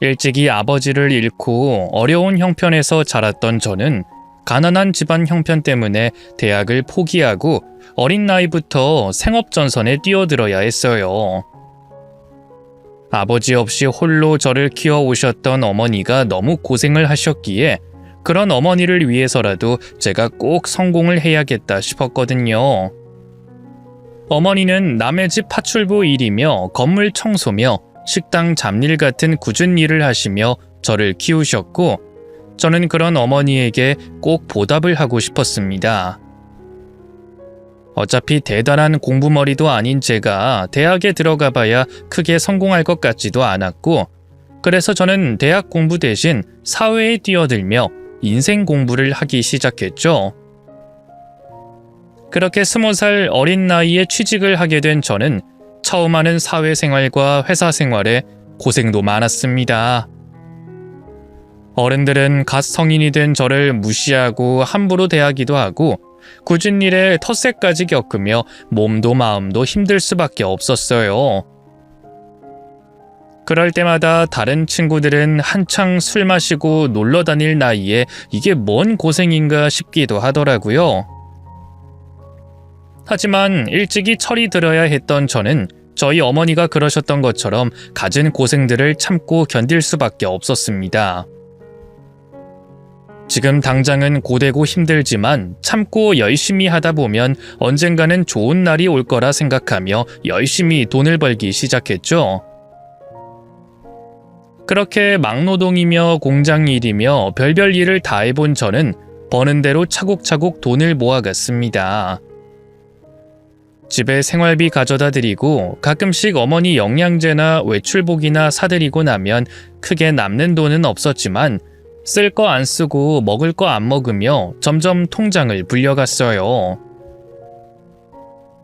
일찍이 아버지를 잃고 어려운 형편에서 자랐던 저는 가난한 집안 형편 때문에 대학을 포기하고 어린 나이부터 생업전선에 뛰어들어야 했어요. 아버지 없이 홀로 저를 키워오셨던 어머니가 너무 고생을 하셨기에 그런 어머니를 위해서라도 제가 꼭 성공을 해야겠다 싶었거든요. 어머니는 남의 집 파출부 일이며 건물 청소며 식당 잡일 같은 굳은 일을 하시며 저를 키우셨고 저는 그런 어머니에게 꼭 보답을 하고 싶었습니다. 어차피 대단한 공부머리도 아닌 제가 대학에 들어가 봐야 크게 성공할 것 같지도 않았고 그래서 저는 대학 공부 대신 사회에 뛰어들며 인생 공부를 하기 시작했죠. 그렇게 20살 어린 나이에 취직을 하게 된 저는 처음 하는 사회생활과 회사 생활에 고생도 많았습니다. 어른들은 갓 성인이 된 저를 무시하고 함부로 대하기도 하고 굳은 일에 텃세까지 겪으며 몸도 마음도 힘들 수밖에 없었어요. 그럴 때마다 다른 친구들은 한창 술 마시고 놀러 다닐 나이에 이게 뭔 고생인가 싶기도 하더라고요. 하지만 일찍이 철이 들어야 했던 저는 저희 어머니가 그러셨던 것처럼 갖은 고생들을 참고 견딜 수밖에 없었습니다. 지금 당장은 고되고 힘들지만 참고 열심히 하다 보면 언젠가는 좋은 날이 올 거라 생각하며 열심히 돈을 벌기 시작했죠. 그렇게 막노동이며 공장 일이며 별별 일을 다 해본 저는 버는 대로 차곡차곡 돈을 모아갔습니다. 집에 생활비 가져다 드리고 가끔씩 어머니 영양제나 외출복이나 사드리고 나면 크게 남는 돈은 없었지만 쓸 거 안 쓰고 먹을 거 안 먹으며 점점 통장을 불려갔어요.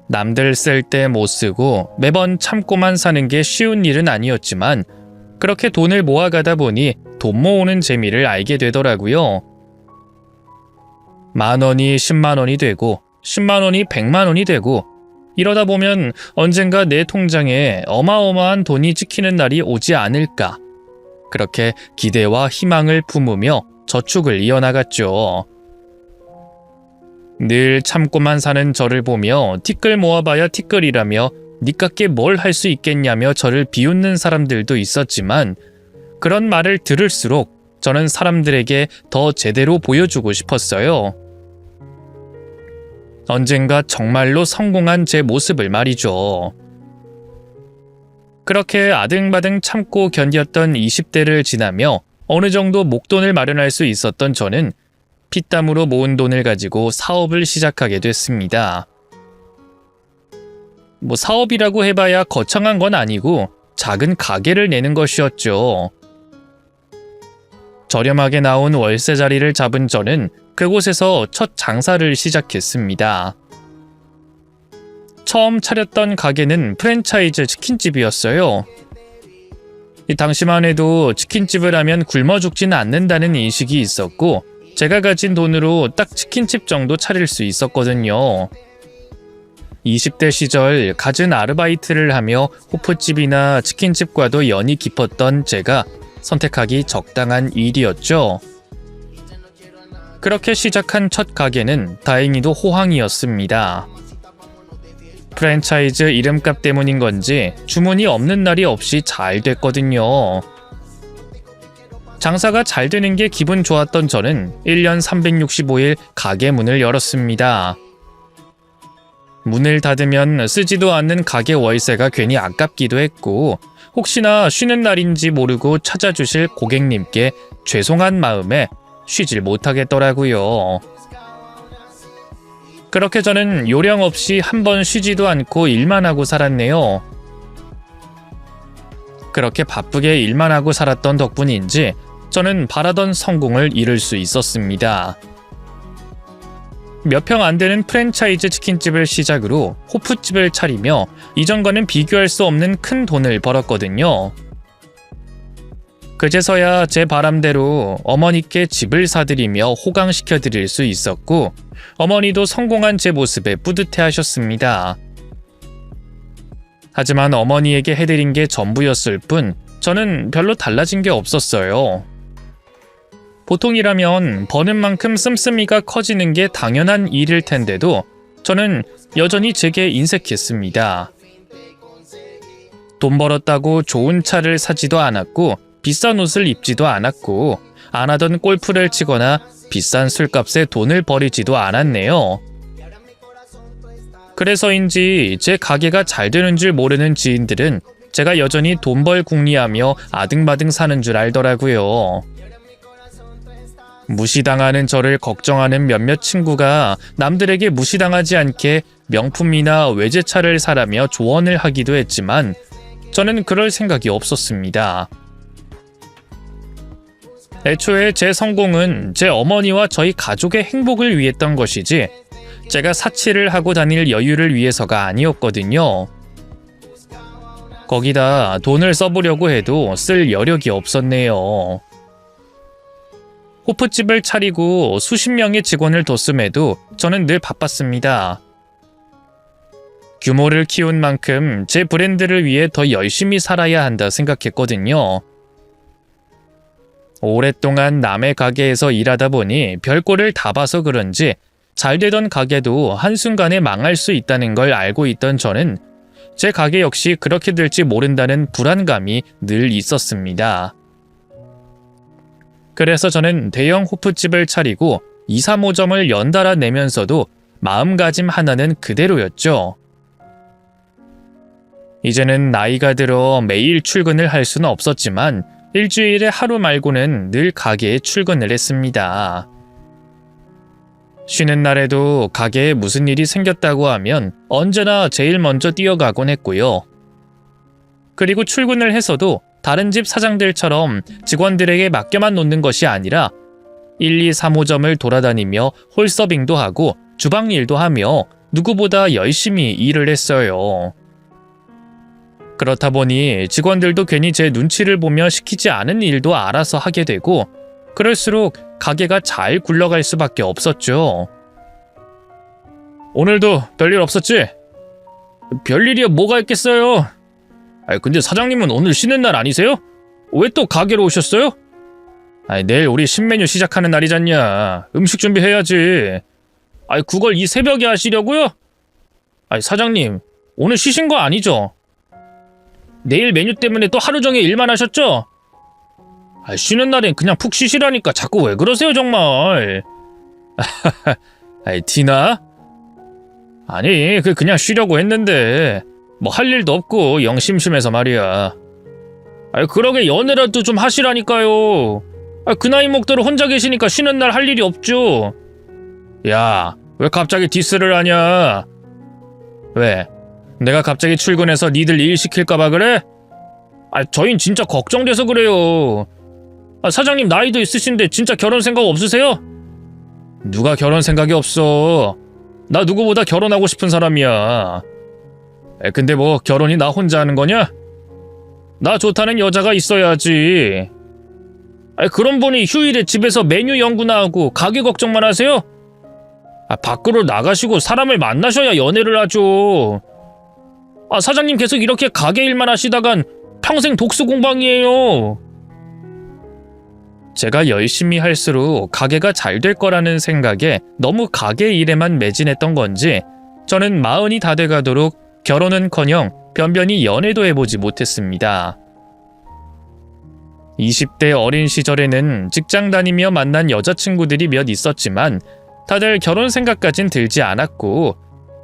남들 쓸 때 못 쓰고 매번 참고만 사는 게 쉬운 일은 아니었지만 그렇게 돈을 모아가다 보니 돈 모으는 재미를 알게 되더라고요. 10,000원이 100,000원이 되고 100,000원이 100,000원이 되고 이러다 보면 언젠가 내 통장에 어마어마한 돈이 찍히는 날이 오지 않을까. 그렇게 기대와 희망을 품으며 저축을 이어나갔죠. 늘 참고만 사는 저를 보며 티끌 모아봐야 티끌이라며 니깎게 뭘 할 수 있겠냐며 저를 비웃는 사람들도 있었지만 그런 말을 들을수록 저는 사람들에게 더 제대로 보여주고 싶었어요. 언젠가 정말로 성공한 제 모습을 말이죠. 그렇게 아등바등 참고 견뎠던 20대를 지나며 어느 정도 목돈을 마련할 수 있었던 저는 피땀으로 모은 돈을 가지고 사업을 시작하게 됐습니다. 사업이라고 해봐야 거창한 건 아니고 작은 가게를 내는 것이었죠. 저렴하게 나온 월세 자리를 잡은 저는 그곳에서 첫 장사를 시작했습니다. 처음 차렸던 가게는 프랜차이즈 치킨집이었어요. 당시만 해도 치킨집을 하면 굶어 죽지는 않는다는 인식이 있었고 제가 가진 돈으로 딱 치킨집 정도 차릴 수 있었거든요. 20대 시절 갖은 아르바이트를 하며 호프집이나 치킨집과도 연이 깊었던 제가 선택하기 적당한 일이었죠. 그렇게 시작한 첫 가게는 다행히도 호황이었습니다. 프랜차이즈 이름값 때문인 건지 주문이 없는 날이 없이 잘 됐거든요. 장사가 잘 되는 게 기분 좋았던 저는 1년 365일 가게 문을 열었습니다. 문을 닫으면 쓰지도 않는 가게 월세가 괜히 아깝기도 했고 혹시나 쉬는 날인지 모르고 찾아주실 고객님께 죄송한 마음에 쉬질 못하겠더라고요. 그렇게 저는 요령 없이 한 번 쉬지도 않고 일만 하고 살았네요. 그렇게 바쁘게 일만 하고 살았던 덕분인지 저는 바라던 성공을 이룰 수 있었습니다. 몇 평 안 되는 프랜차이즈 치킨집을 시작으로 호프집을 차리며 이전과는 비교할 수 없는 큰 돈을 벌었거든요. 그제서야 제 바람대로 어머니께 집을 사드리며 호강시켜드릴 수 있었고 어머니도 성공한 제 모습에 뿌듯해하셨습니다. 하지만 어머니에게 해드린 게 전부였을 뿐 저는 별로 달라진 게 없었어요. 보통이라면 버는 만큼 씀씀이가 커지는 게 당연한 일일 텐데도 저는 여전히 제게 인색했습니다. 돈 벌었다고 좋은 차를 사지도 않았고 비싼 옷을 입지도 않았고 안 하던 골프를 치거나 비싼 술값에 돈을 버리지도 않았네요. 그래서인지 제 가게가 잘 되는 줄 모르는 지인들은 제가 여전히 돈 벌 궁리하며 아등바등 사는 줄 알더라고요. 무시당하는 저를 걱정하는 몇몇 친구가 남들에게 무시당하지 않게 명품이나 외제차를 사라며 조언을 하기도 했지만 저는 그럴 생각이 없었습니다. 애초에 제 성공은 제 어머니와 저희 가족의 행복을 위했던 것이지 제가 사치를 하고 다닐 여유를 위해서가 아니었거든요. 거기다 돈을 써보려고 해도 쓸 여력이 없었네요. 호프집을 차리고 수십 명의 직원을 뒀음에도 저는 늘 바빴습니다. 규모를 키운 만큼 제 브랜드를 위해 더 열심히 살아야 한다 생각했거든요. 오랫동안 남의 가게에서 일하다 보니 별꼴을 다 봐서 그런지 잘 되던 가게도 한순간에 망할 수 있다는 걸 알고 있던 저는 제 가게 역시 그렇게 될지 모른다는 불안감이 늘 있었습니다. 그래서 저는 대형 호프집을 차리고 2, 3호점을 연달아 내면서도 마음가짐 하나는 그대로였죠. 이제는 나이가 들어 매일 출근을 할 수는 없었지만 일주일에 하루 말고는 늘 가게에 출근을 했습니다. 쉬는 날에도 가게에 무슨 일이 생겼다고 하면 언제나 제일 먼저 뛰어가곤 했고요. 그리고 출근을 해서도 다른 집 사장들처럼 직원들에게 맡겨만 놓는 것이 아니라 1, 2, 3호점을 돌아다니며 홀서빙도 하고 주방 일도 하며 누구보다 열심히 일을 했어요. 그렇다 보니 직원들도 괜히 제 눈치를 보며 시키지 않은 일도 알아서 하게 되고 그럴수록 가게가 잘 굴러갈 수밖에 없었죠. 오늘도 별일 없었지? 별일이야 뭐가 있겠어요? 근데 사장님은 오늘 쉬는 날 아니세요? 왜 또 가게로 오셨어요? 내일 우리 신메뉴 시작하는 날이잖냐. 음식 준비해야지. 그걸 이 새벽에 하시려고요? 사장님, 오늘 쉬신 거 아니죠? 내일 메뉴 때문에 또 하루 종일 일만 하셨죠? 쉬는 날엔 그냥 푹 쉬시라니까 자꾸 왜 그러세요 정말. 티나? 아니 그냥 쉬려고 했는데 뭐 할 일도 없고 영 심심해서 말이야. 그러게 연애라도 좀 하시라니까요. 그 나이 먹도록 혼자 계시니까 쉬는 날 할 일이 없죠. 야, 왜 갑자기 디스를 하냐? 왜? 내가 갑자기 출근해서 니들 일 시킬까봐 그래? 저흰 진짜 걱정돼서 그래요. 사장님 나이도 있으신데 진짜 결혼 생각 없으세요? 누가 결혼 생각이 없어. 나 누구보다 결혼하고 싶은 사람이야. 근데 뭐 결혼이 나 혼자 하는 거냐? 나 좋다는 여자가 있어야지. 그런 분이 휴일에 집에서 메뉴 연구나 하고 가게 걱정만 하세요? 밖으로 나가시고 사람을 만나셔야 연애를 하죠. 사장님 계속 이렇게 가게 일만 하시다간 평생 독수 공방이에요. 제가 열심히 할수록 가게가 잘 될 거라는 생각에 너무 가게 일에만 매진했던 건지 저는 40이 다 돼가도록 결혼은커녕 변변히 연애도 해보지 못했습니다. 20대 어린 시절에는 직장 다니며 만난 여자친구들이 몇 있었지만 다들 결혼 생각까진 들지 않았고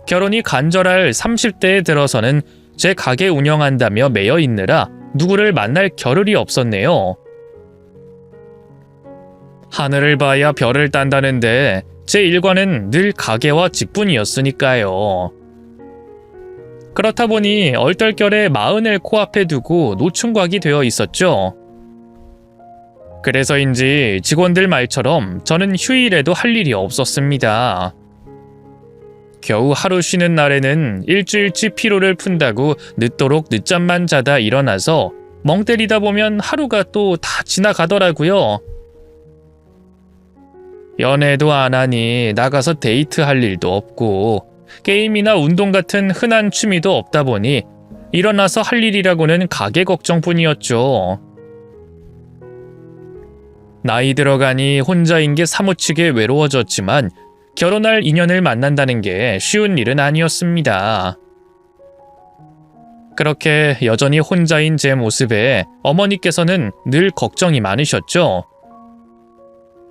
결혼이 간절할 30대에 들어서는 제 가게 운영한다며 매여 있느라 누구를 만날 겨를이 없었네요. 하늘을 봐야 별을 딴다는데 제 일과는 늘 가게와 집뿐이었으니까요. 그렇다 보니 얼떨결에 40을 코앞에 두고 노충각이 되어 있었죠. 그래서인지 직원들 말처럼 저는 휴일에도 할 일이 없었습니다. 겨우 하루 쉬는 날에는 일주일치 피로를 푼다고 늦도록 늦잠만 자다 일어나서 멍 때리다 보면 하루가 또 다 지나가더라고요. 연애도 안 하니 나가서 데이트할 일도 없고 게임이나 운동 같은 흔한 취미도 없다 보니 일어나서 할 일이라고는 가게 걱정뿐이었죠. 나이 들어가니 혼자인 게 사무치게 외로워졌지만 결혼할 인연을 만난다는 게 쉬운 일은 아니었습니다. 그렇게 여전히 혼자인 제 모습에 어머니께서는 늘 걱정이 많으셨죠.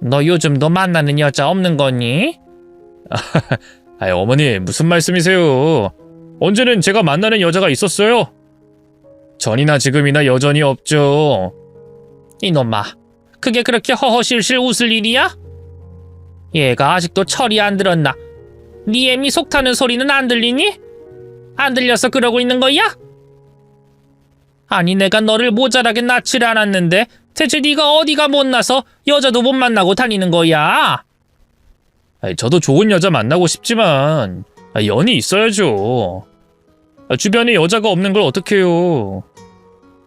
너 요즘도 만나는 여자 없는 거니? 어머니 무슨 말씀이세요? 언제는 제가 만나는 여자가 있었어요? 전이나 지금이나 여전히 없죠. 이놈아, 그게 그렇게 허허실실 웃을 일이야? 얘가 아직도 철이 안 들었나? 네 애미 속 타는 소리는 안 들리니? 안 들려서 그러고 있는 거야? 아니 내가 너를 모자라게 낳지를 않았는데 대체 네가 어디가 못나서 여자도 못 만나고 다니는 거야? 저도 좋은 여자 만나고 싶지만 연이 있어야죠. 주변에 여자가 없는 걸 어떡해요.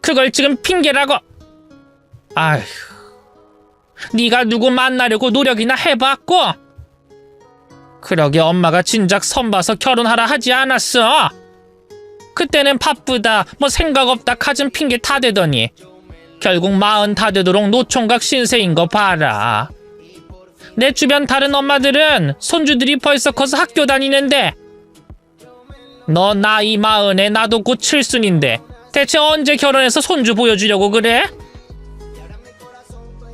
그걸 지금 핑계라고. 아휴, 네가 누구 만나려고 노력이나 해봤고? 그러게 엄마가 진작 선봐서 결혼하라 하지 않았어? 그때는 바쁘다 뭐 생각 없다 가진 핑계 다 대더니 결국 40 다 되도록 노총각 신세인 거 봐라. 내 주변 다른 엄마들은 손주들이 벌써 커서 학교 다니는데 너 나이 40에 나도 곧 7순인데 대체 언제 결혼해서 손주 보여주려고 그래?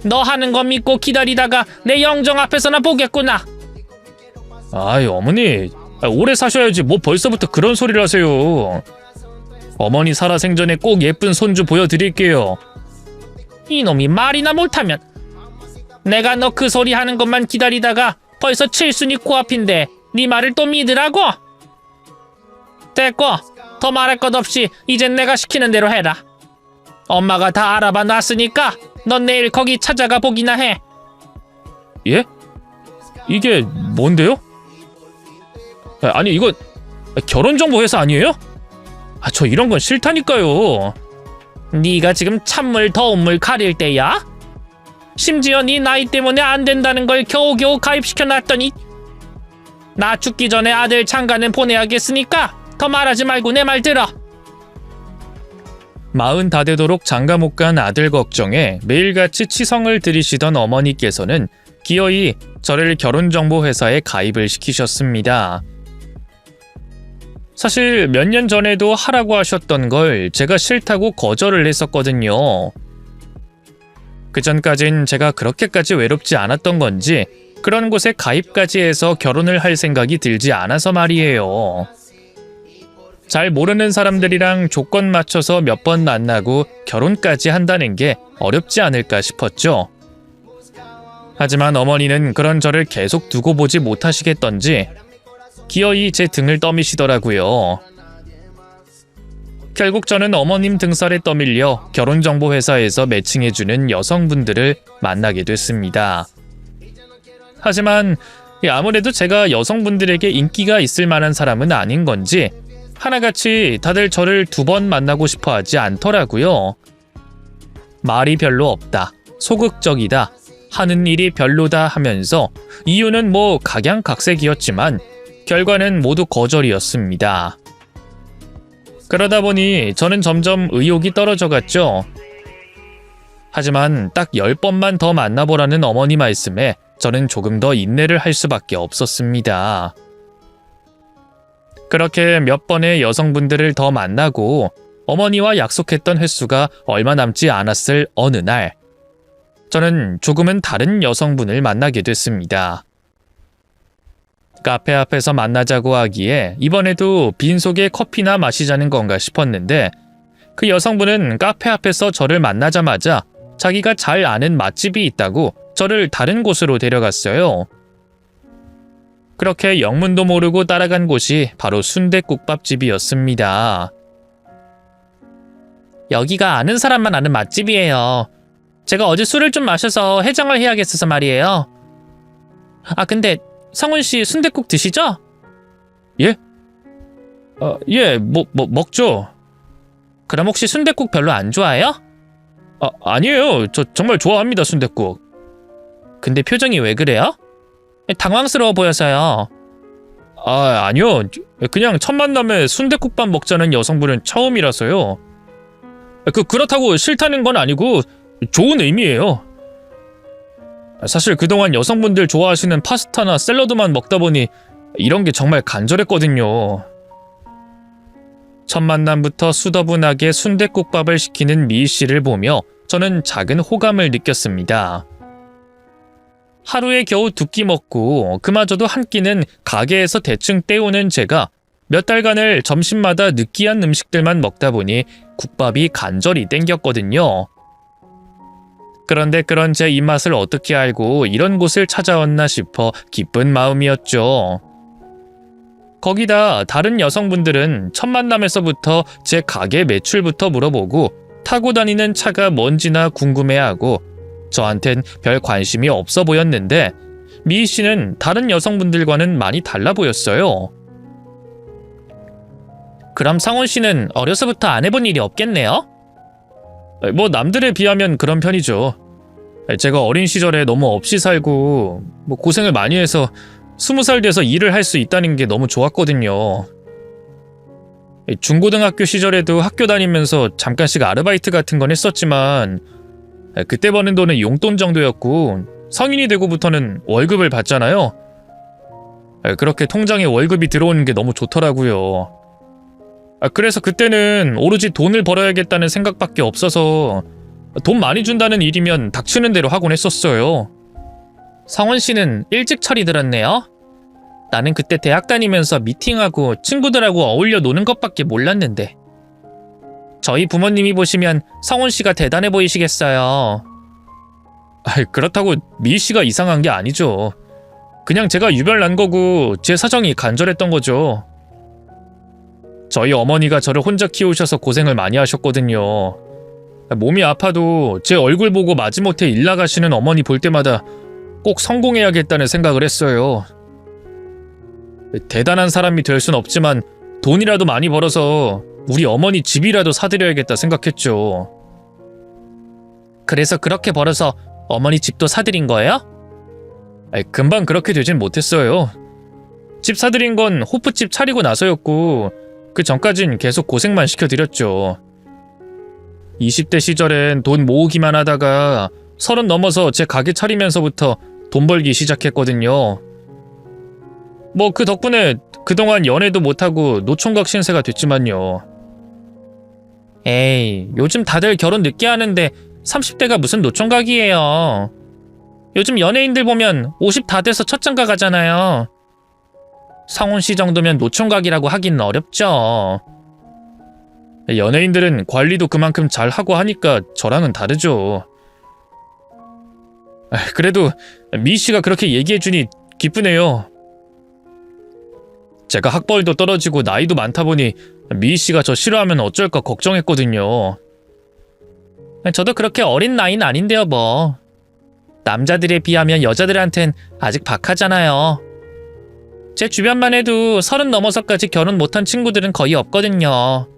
너 하는 거 믿고 기다리다가 내 영정 앞에서나 보겠구나. 아이 어머니 오래 사셔야지 뭐 벌써부터 그런 소리를 하세요. 어머니 살아생전에 꼭 예쁜 손주 보여드릴게요. 이놈이 말이나 못하면. 내가 너 그 소리 하는 것만 기다리다가 벌써 7순이 코앞인데 네 말을 또 믿으라고? 됐고 더 말할 것 없이 이젠 내가 시키는 대로 해라. 엄마가 다 알아봐 놨으니까 넌 내일 거기 찾아가 보기나 해. 예? 이게 뭔데요? 아니 이거 결혼정보 회사 아니에요? 저 이런 건 싫다니까요. 네가 지금 찬물 더운 물 가릴 때야? 심지어 네 나이 때문에 안 된다는 걸 겨우겨우 가입시켜놨더니 나 죽기 전에 아들 장가는 보내야겠으니까 더 말하지 말고 내 말 들어. 40 다 되도록 장가 못 간 아들 걱정에 매일같이 치성을 들이시던 어머니께서는 기어이 저를 결혼정보회사에 가입을 시키셨습니다. 사실 몇 년 전에도 하라고 하셨던 걸 제가 싫다고 거절을 했었거든요. 그전까진 제가 그렇게까지 외롭지 않았던 건지 그런 곳에 가입까지 해서 결혼을 할 생각이 들지 않아서 말이에요. 잘 모르는 사람들이랑 조건 맞춰서 몇 번 만나고 결혼까지 한다는 게 어렵지 않을까 싶었죠. 하지만 어머니는 그런 저를 계속 두고 보지 못하시겠던지 기어이 제 등을 떠미시더라고요. 결국 저는 어머님 등살에 떠밀려 결혼정보회사에서 매칭해주는 여성분들을 만나게 됐습니다. 하지만 아무래도 제가 여성분들에게 인기가 있을 만한 사람은 아닌 건지 하나같이 다들 저를 2번 만나고 싶어 하지 않더라고요. 말이 별로 없다, 소극적이다, 하는 일이 별로다 하면서 이유는 뭐 각양각색이었지만 결과는 모두 거절이었습니다. 그러다 보니 저는 점점 의욕이 떨어져 갔죠. 하지만 딱 10번만 더 만나보라는 어머니 말씀에 저는 조금 더 인내를 할 수밖에 없었습니다. 그렇게 몇 번의 여성분들을 더 만나고 어머니와 약속했던 횟수가 얼마 남지 않았을 어느 날, 저는 조금은 다른 여성분을 만나게 됐습니다. 카페 앞에서 만나자고 하기에 이번에도 빈속에 커피나 마시자는 건가 싶었는데 그 여성분은 카페 앞에서 저를 만나자마자 자기가 잘 아는 맛집이 있다고 저를 다른 곳으로 데려갔어요. 그렇게 영문도 모르고 따라간 곳이 바로 순댓국밥집이었습니다. 여기가 아는 사람만 아는 맛집이에요. 제가 어제 술을 좀 마셔서 해장을 해야겠어서 말이에요. 아 근데 성훈씨 순댓국 드시죠? 예? 예, 먹죠. 그럼 혹시 순댓국 별로 안 좋아해요? 아니에요. 저 정말 좋아합니다, 순댓국. 근데 표정이 왜 그래요? 당황스러워 보여서요. 아니요. 그냥 첫 만남에 순댓국밥 먹자는 여성분은 처음이라서요. 그렇다고 싫다는 건 아니고 좋은 의미예요. 사실 그동안 여성분들 좋아하시는 파스타나 샐러드만 먹다 보니 이런 게 정말 간절했거든요. 첫 만남부터 수더분하게 순댓국밥을 시키는 미희 씨를 보며 저는 작은 호감을 느꼈습니다. 하루에 겨우 2끼 먹고 그마저도 한 끼는 가게에서 대충 때우는 제가 몇 달간을 점심마다 느끼한 음식들만 먹다 보니 국밥이 간절히 땡겼거든요. 그런데 그런 제 입맛을 어떻게 알고 이런 곳을 찾아왔나 싶어 기쁜 마음이었죠. 거기다 다른 여성분들은 첫 만남에서부터 제 가게 매출부터 물어보고 타고 다니는 차가 뭔지나 궁금해하고 저한텐 별 관심이 없어 보였는데 미희 씨는 다른 여성분들과는 많이 달라 보였어요. 그럼 성훈 씨는 어려서부터 안 해본 일이 없겠네요? 뭐 남들에 비하면 그런 편이죠. 제가 어린 시절에 너무 없이 살고 고생을 많이 해서 20살 돼서 일을 할 수 있다는 게 너무 좋았거든요. 중고등학교 시절에도 학교 다니면서 잠깐씩 아르바이트 같은 건 했었지만 그때 버는 돈은 용돈 정도였고 성인이 되고부터는 월급을 받잖아요. 그렇게 통장에 월급이 들어오는 게 너무 좋더라고요. 그래서 그때는 오로지 돈을 벌어야겠다는 생각밖에 없어서 돈 많이 준다는 일이면 닥치는 대로 하곤 했었어요. 성원 씨는 일찍 철이 들었네요. 나는 그때 대학 다니면서 미팅하고 친구들하고 어울려 노는 것밖에 몰랐는데. 저희 부모님이 보시면 성원 씨가 대단해 보이시겠어요. 그렇다고 미희 씨가 이상한 게 아니죠. 그냥 제가 유별난 거고 제 사정이 간절했던 거죠. 저희 어머니가 저를 혼자 키우셔서 고생을 많이 하셨거든요. 몸이 아파도 제 얼굴 보고 마지못해 일 나가시는 어머니 볼 때마다 꼭 성공해야겠다는 생각을 했어요. 대단한 사람이 될 순 없지만 돈이라도 많이 벌어서 우리 어머니 집이라도 사드려야겠다 생각했죠. 그래서 그렇게 벌어서 어머니 집도 사드린 거예요? 금방 그렇게 되진 못했어요. 집 사드린 건 호프집 차리고 나서였고 그 전까진 계속 고생만 시켜드렸죠. 20대 시절엔 돈 모으기만 하다가 30 넘어서 제 가게 차리면서부터 돈 벌기 시작했거든요. 그 덕분에 그동안 연애도 못하고 노총각 신세가 됐지만요. 에이, 요즘 다들 결혼 늦게 하는데 30대가 무슨 노총각이에요. 요즘 연예인들 보면 50 다 돼서 첫장가 가잖아요. 성훈 씨 정도면 노총각이라고 하기는 어렵죠. 연예인들은 관리도 그만큼 잘하고 하니까 저랑은 다르죠. 그래도 미희 씨가 그렇게 얘기해주니 기쁘네요. 제가 학벌도 떨어지고 나이도 많다 보니 미희 씨가 저 싫어하면 어쩔까 걱정했거든요. 저도 그렇게 어린 나이는 아닌데요 뭐. 남자들에 비하면 여자들한텐 아직 박하잖아요. 제 주변만 해도 30 넘어서까지 결혼 못한 친구들은 거의 없거든요.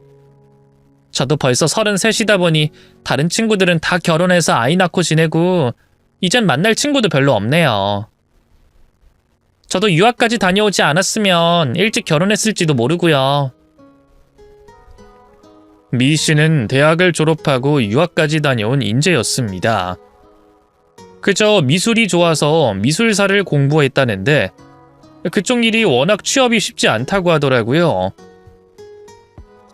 저도 벌써 33이다 보니 다른 친구들은 다 결혼해서 아이 낳고 지내고 이젠 만날 친구도 별로 없네요. 저도 유학까지 다녀오지 않았으면 일찍 결혼했을지도 모르고요. 미희 씨는 대학을 졸업하고 유학까지 다녀온 인재였습니다. 그저 미술이 좋아서 미술사를 공부했다는데 그쪽 일이 워낙 취업이 쉽지 않다고 하더라고요.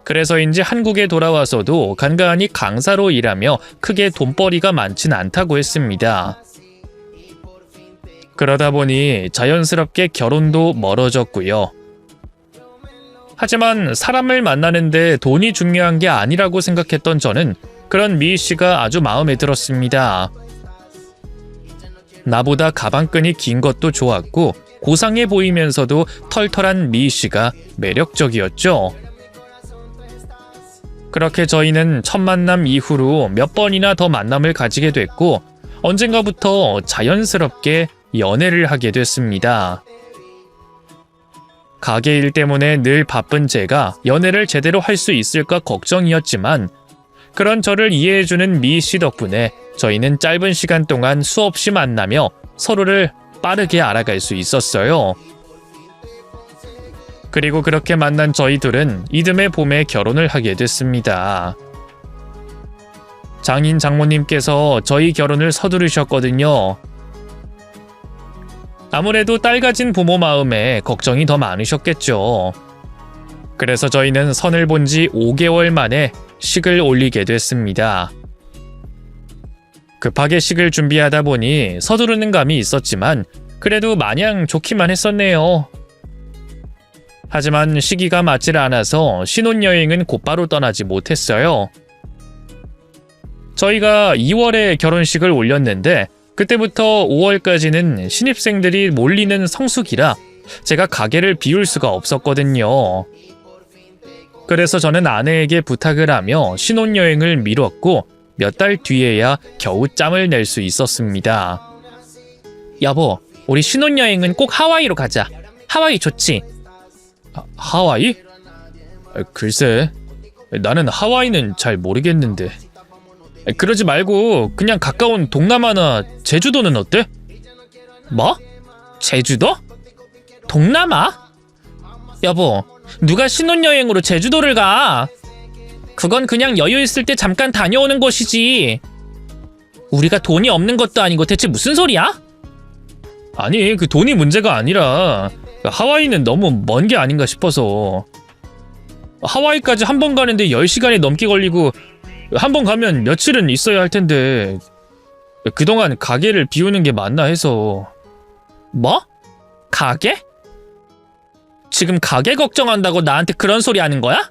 그래서인지 한국에 돌아와서도 간간히 강사로 일하며 크게 돈벌이가 많진 않다고 했습니다. 그러다 보니 자연스럽게 결혼도 멀어졌고요. 하지만 사람을 만나는데 돈이 중요한 게 아니라고 생각했던 저는 그런 미희 씨가 아주 마음에 들었습니다. 나보다 가방끈이 긴 것도 좋았고 고상해 보이면서도 털털한 미희 씨가 매력적이었죠. 그렇게 저희는 첫 만남 이후로 몇 번이나 더 만남을 가지게 됐고 언젠가부터 자연스럽게 연애를 하게 됐습니다. 가게 일 때문에 늘 바쁜 제가 연애를 제대로 할 수 있을까 걱정이었지만 그런 저를 이해해주는 미희 씨 덕분에 저희는 짧은 시간 동안 수없이 만나며 서로를 빠르게 알아갈 수 있었어요. 그리고 그렇게 만난 저희 둘은 이듬해 봄에 결혼을 하게 됐습니다. 장인 장모님께서 저희 결혼을 서두르셨거든요. 아무래도 딸 가진 부모 마음에 걱정이 더 많으셨겠죠. 그래서 저희는 선을 본 지 5개월 만에 식을 올리게 됐습니다. 급하게 식을 준비하다 보니 서두르는 감이 있었지만 그래도 마냥 좋기만 했었네요. 하지만 시기가 맞질 않아서 신혼여행은 곧바로 떠나지 못했어요. 저희가 2월에 결혼식을 올렸는데 그때부터 5월까지는 신입생들이 몰리는 성수기라 제가 가게를 비울 수가 없었거든요. 그래서 저는 아내에게 부탁을 하며 신혼여행을 미뤘고 몇 달 뒤에야 겨우 짬을 낼 수 있었습니다. 여보, 우리 신혼여행은 꼭 하와이로 가자. 하와이 좋지? 하와이? 글쎄, 나는 하와이는 잘 모르겠는데. 그러지 말고 그냥 가까운 동남아나 제주도는 어때? 뭐? 제주도? 동남아? 여보, 누가 신혼여행으로 제주도를 가? 그건 그냥 여유 있을 때 잠깐 다녀오는 곳이지. 우리가 돈이 없는 것도 아니고 대체 무슨 소리야? 아니, 그 돈이 문제가 아니라 하와이는 너무 먼 게 아닌가 싶어서. 하와이까지 한 번 가는데 10시간이 넘게 걸리고 한 번 가면 며칠은 있어야 할 텐데 그동안 가게를 비우는 게 맞나 해서. 뭐? 가게? 지금 가게 걱정한다고 나한테 그런 소리 하는 거야?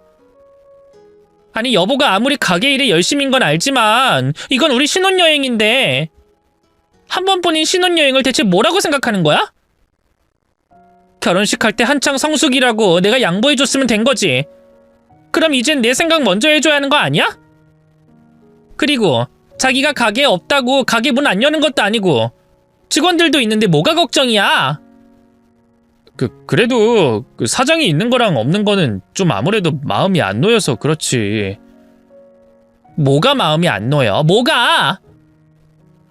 아니, 여보가 아무리 가게 일에 열심인 건 알지만 이건 우리 신혼여행인데 한 번뿐인 신혼여행을 대체 뭐라고 생각하는 거야? 결혼식 할 때 한창 성수기라고 내가 양보해줬으면 된 거지. 그럼 이젠 내 생각 먼저 해줘야 하는 거 아니야? 그리고 자기가 가게에 없다고 가게 문 안 여는 것도 아니고 직원들도 있는데 뭐가 걱정이야? 그래도 사장이 있는 거랑 없는 거는 좀 아무래도 마음이 안 놓여서 그렇지. 뭐가 마음이 안 놓여? 뭐가?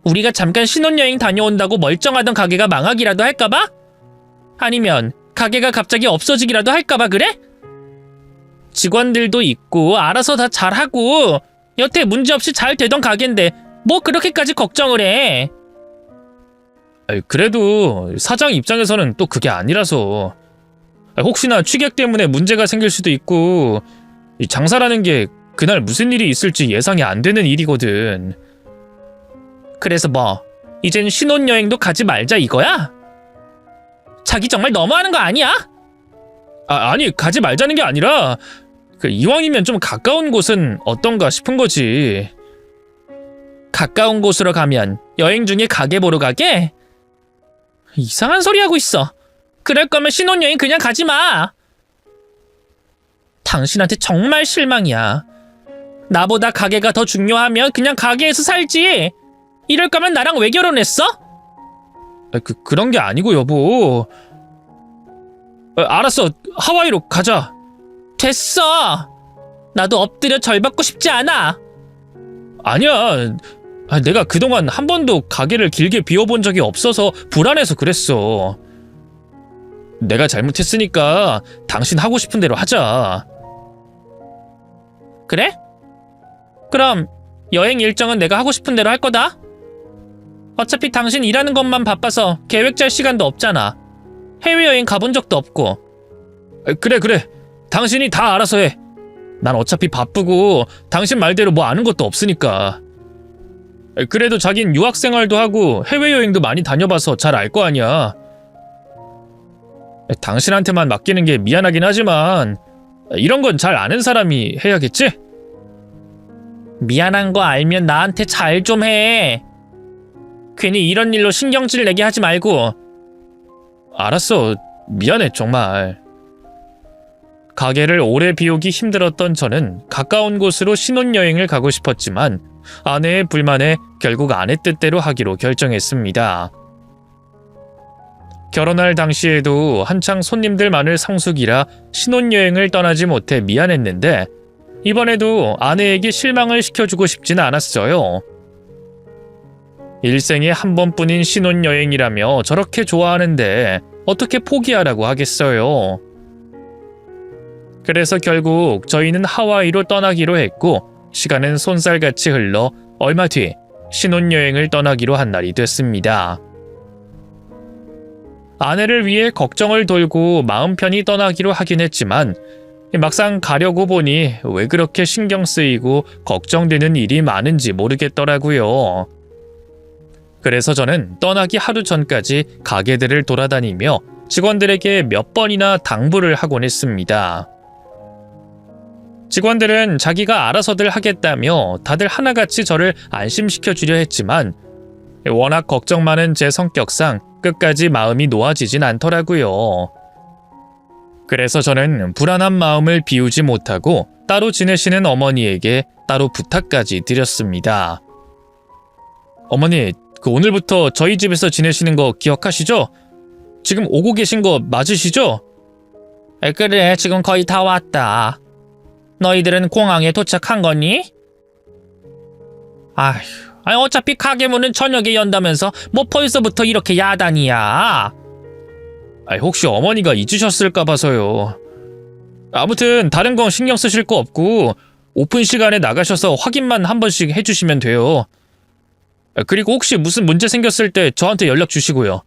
우리가 잠깐 신혼여행 다녀온다고 멀쩡하던 가게가 망하기라도 할까봐? 아니면 가게가 갑자기 없어지기라도 할까봐 그래? 직원들도 있고 알아서 다 잘하고 여태 문제없이 잘 되던 가게인데 뭐 그렇게까지 걱정을 해? 그래도 사장 입장에서는 또 그게 아니라서. 혹시나 취객 때문에 문제가 생길 수도 있고 장사라는 게 그날 무슨 일이 있을지 예상이 안 되는 일이거든. 그래서 뭐 이젠 신혼여행도 가지 말자 이거야? 자기 정말 너무하는 거 아니야? 아니, 가지 말자는 게 아니라 이왕이면 좀 가까운 곳은 어떤가 싶은 거지. 가까운 곳으로 가면 여행 중에 가게 보러 가게? 이상한 소리 하고 있어. 그럴 거면 신혼여행 그냥 가지 마. 당신한테 정말 실망이야. 나보다 가게가 더 중요하면 그냥 가게에서 살지. 이럴 거면 나랑 왜 결혼했어? 그런 게 아니고 여보. 알았어, 하와이로 가자. 됐어. 나도 엎드려 절 받고 싶지 않아. 아니야, 내가 그동안 한 번도 가게를 길게 비워본 적이 없어서 불안해서 그랬어. 내가 잘못했으니까 당신 하고 싶은 대로 하자. 그래? 그럼 여행 일정은 내가 하고 싶은 대로 할 거다. 어차피 당신 일하는 것만 바빠서 계획 짤 시간도 없잖아. 해외여행 가본 적도 없고. 그래. 당신이 다 알아서 해. 난 어차피 바쁘고 당신 말대로 뭐 아는 것도 없으니까. 그래도 자긴 유학생활도 하고 해외여행도 많이 다녀봐서 잘 알 거 아니야. 당신한테만 맡기는 게 미안하긴 하지만 이런 건 잘 아는 사람이 해야겠지? 미안한 거 알면 나한테 잘 좀 해. 괜히 이런 일로 신경질 내게 하지 말고. 알았어, 미안해 정말. 가게를 오래 비우기 힘들었던 저는 가까운 곳으로 신혼여행을 가고 싶었지만 아내의 불만에 결국 아내 뜻대로 하기로 결정했습니다. 결혼할 당시에도 한창 손님들 많을 성수기라 신혼여행을 떠나지 못해 미안했는데 이번에도 아내에게 실망을 시켜주고 싶진 않았어요. 일생에 한 번뿐인 신혼여행이라며 저렇게 좋아하는데 어떻게 포기하라고 하겠어요. 그래서 결국 저희는 하와이로 떠나기로 했고 시간은 손살같이 흘러 얼마 뒤 신혼여행을 떠나기로 한 날이 됐습니다. 아내를 위해 걱정을 돌고 마음 편히 떠나기로 하긴 했지만 막상 가려고 보니 왜 그렇게 신경 쓰이고 걱정되는 일이 많은지 모르겠더라고요. 그래서 저는 떠나기 하루 전까지 가게들을 돌아다니며 직원들에게 몇 번이나 당부를 하곤 했습니다. 직원들은 자기가 알아서들 하겠다며 다들 하나같이 저를 안심시켜 주려 했지만 워낙 걱정 많은 제 성격상 끝까지 마음이 놓아지진 않더라고요. 그래서 저는 불안한 마음을 비우지 못하고 따로 지내시는 어머니에게 따로 부탁까지 드렸습니다. 어머니, 오늘부터 저희 집에서 지내시는 거 기억하시죠? 지금 오고 계신 거 맞으시죠? 그래, 지금 거의 다 왔다. 너희들은 공항에 도착한 거니? 아휴, 어차피 가게 문은 저녁에 연다면서 뭐 벌써부터 이렇게 야단이야. 혹시 어머니가 잊으셨을까 봐서요. 아무튼 다른 건 신경 쓰실 거 없고 오픈 시간에 나가셔서 확인만 한 번씩 해주시면 돼요. 그리고 혹시 무슨 문제 생겼을 때 저한테 연락 주시고요.